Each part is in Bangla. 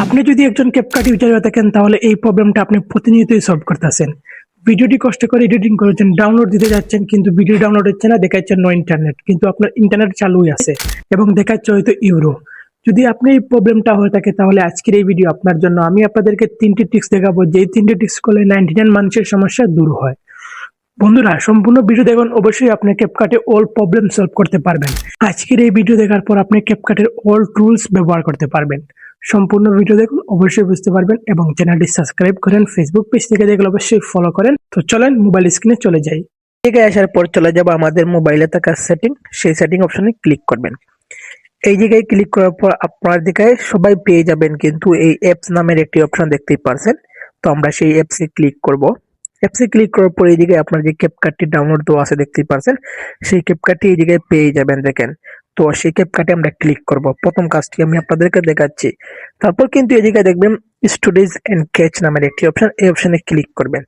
আপনি যদি একজন ক্যাপকাট ইউজার হয়ে থাকেন তাহলে এই প্রবলেমটা আপনি প্রতিনিয়তই সলভ করতেছেন। ভিডিওটি কষ্ট করে এডিটিং করেছেন, ডাউনলোড দিতে যাচ্ছেন কিন্তু ভিডিও ডাউনলোড হচ্ছে না, দেখাচ্ছে নো ইন্টারনেট, কিন্তু আপনার ইন্টারনেট চালুই আছে এবং দেখাচ্ছে হয়তো ইউরো। যদি আপনি এই প্রবলেমটা হয়ে থাকে তাহলে আজকের এই ভিডিও আপনার জন্য। আমি আপনাদেরকে 3টি টিপস দেখাবো, যেই 3টি টিপস করলে 99 মানুষের সমস্যা দূর হয়। বন্ধুরা, সম্পূর্ণ ভিডিও দেখুন, অবশ্যই আপনি ক্যাপকাটে অল প্রবলেম সলভ করতে পারবেন। আজকের এই ভিডিও দেখার পর আপনি ক্যাপকাটের অল টুলস ব্যবহার করতে পারবেন। সম্পূর্ণ ভিডিও দেখুন, অবশ্যই বুঝতে পারবেন এবং চ্যানেলটি সাবস্ক্রাইব করেন। ফেসবুক পেজ থেকে দেখলে অবশ্যই ফলো করেন। তো চলেন মোবাইল স্ক্রিনে চলে যাই। থেকে আসার পর চলে যাব আমাদের মোবাইলে থাকা সেটিং, সেই সেটিং অপশনে ক্লিক করবেন। এই জায়গায় ক্লিক করার পর আপনার দিকে সবাই পেয়ে যাবেন কিন্তু এই অ্যাপস নামের একটি অপশন দেখতেই পারছেন। তো আমরা সেই অ্যাপসে ক্লিক করব। অ্যাপসে ক্লিক করার পর এই জায়গায় আপনার যে ক্যাপকাটটি ডাউনলোড দেওয়া আছে দেখতেই পারছেন, সেই ক্যাপকাটটি এই জায়গায় পেয়ে যাবেন দেখেন। তো সেই ক্যাপকাটে আমরা ক্লিক করব। প্রথম কাজটি আমি আপনাদেরকে দেখাচ্ছি। তারপর কিন্তু এই জায়গায় দেখবেন স্টোরেজ এন্ড ক্যাচ নামের একটি অপশন, এই অপশনে ক্লিক করবেন।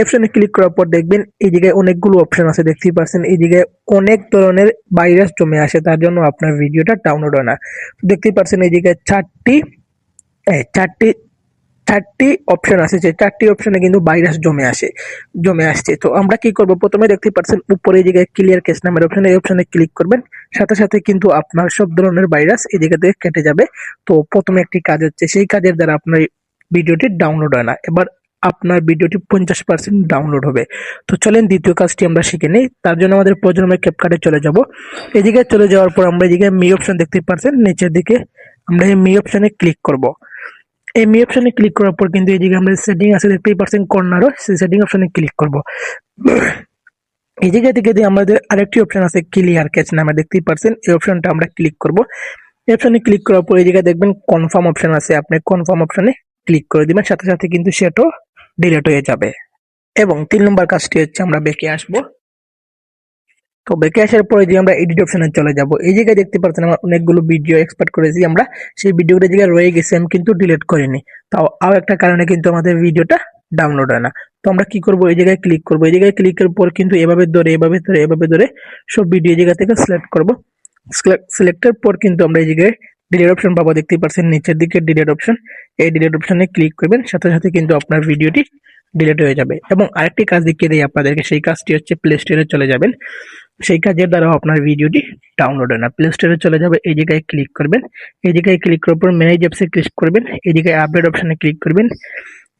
অপশনে ক্লিক করার পর দেখবেন এই জায়গায় অনেকগুলো অপশন আছে দেখতেই পাচ্ছেন। এই জায়গায় অনেক ধরনের ভাইরাস জমে আসে, তার জন্য আপনার ভিডিওটা ডাউনলোড হয় না। দেখতেই পাচ্ছেন এই জায়গায় চারটি অপশন আছে, যে 4টি অপশনে কিন্তু ভাইরাস জমে আসছে। তো আমরা কি করব, প্রথমে দেখতে পাচ্ছেন উপরে এই জায়গায় ক্লিয়ার কেস নামের অপশন, এই অপশনে ক্লিক করবেন। সাথে সাথে কিন্তু আপনার সব ধরনের ভাইরাস এই জায়গা থেকে কেটে যাবে। তো প্রথমে একটি কাজ হচ্ছে, সেই কাজের দ্বারা আপনার ভিডিওটি ডাউনলোড হয় না। এবার আপনার ভিডিওটি 50% ডাউনলোড হবে। তো চলেন দ্বিতীয় কাজটি আমরা শিখে নিই। তার জন্য আমাদের প্রয়োজনে ক্যাপকাটে চলে যাব। এই জায়গায় চলে যাওয়ার পর আমরা এই জায়গায় মি অপশন দেখতে পাচ্ছেন নিচের দিকে, আমরা এই মি অপশনে ক্লিক করব। এই মি অপশনে ক্লিক করার পর কিন্তু এই জায়গায় আমরা সেটিং আছে দেখতেই পাচ্ছেন কর্নারও, সেই সেটিং অপশনে ক্লিক করব। এই জায়গা থেকে আমাদের আরেকটি অপশন আছে ক্লিয়ার ক্যাচ নামে দেখতেই পাচ্ছেন, এই অপশনটা আমরা ক্লিক করব। এই অপশনে ক্লিক করার পর এই জায়গায় দেখবেন কনফার্ম অপশন আছে, আপনি কনফার্ম অপশনে ক্লিক করে দিবেন। সাথে সাথে কিন্তু সেটাও ডিলিট হয়ে যাবে। এবং 3 নম্বর কাজটি হচ্ছে আমরা ব্যাকে আসব। তো ব্যাকে আসার পরে যে আমরা এডিট অপশনে চলে যাব। এই জায়গায় দেখতে পাচ্ছেন আমরা অনেকগুলো ভিডিও এক্সপোর্ট করেছি, আমরা সেই ভিডিওগুলো জায়গায় রয়ে গেছে, আমি কিন্তু ডিলিট করিনি। তাও একটা কারণে কিন্তু আমাদের ভিডিওটা ডাউনলোড হয় না। তো আমরা কি করব, এই জায়গায় ক্লিক করব। এই জায়গায় ক্লিকের পর কিন্তু এভাবে ধরে সব ভিডিও জায়গা থেকে সিলেক্ট করব। সিলেক্টের পর কিন্তু আমরা এই জায়গায় ডিলিট অপশন পাবো, দেখতেই পাচ্ছেন নিচের দিকে ডিলিট অপশন, এই ডিলিট অপশনে ক্লিক করবেন। সাথে সাথে কিন্তু আপনার ভিডিওটি ডিলিট হয়ে যাবে। এবং আরেকটি কাজ দেখিয়ে দিই আপনাদেরকে, সেই কাজটি হচ্ছে প্লে স্টোরে চলে যাবেন। সেই কাজের দ্বারাও আপনার ভিডিওটি ডাউনলোড হয় না। প্লে স্টোরে চলে যাবে, এই জায়গায় ক্লিক করবেন। এই জায়গায় ক্লিক করার পর ম্যানেজ অ্যাপসে ক্লিক করবেন। এই জায়গায় আপডেট অপশনে ক্লিক করবেন।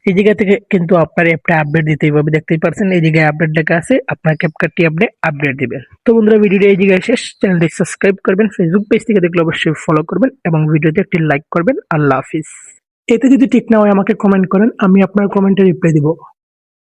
এই জায়গা থেকে কিন্তু আপনার অ্যাপটা আপডেট দিতেই হবে, দেখতেই পাচ্ছেন এই জায়গায় আপডেট লেখা আছে, আপনার ক্যাপকাটটি আপনি আপডেট দিবেন। তো বন্ধুরা, ভিডিওটি এই জায়গায় শেষ। চ্যানেলটি সাবস্ক্রাইব করবেন, ফেসবুক পেজ থেকে দেখলে অবশ্যই ফলো করবেন এবং ভিডিওতে একটি লাইক করবেন। আল্লাহ হাফিজ। এতে যদি ঠিক না হয় আমাকে কমেন্ট করেন, আমি আপনার কমেন্টে রিপ্লাই দিব।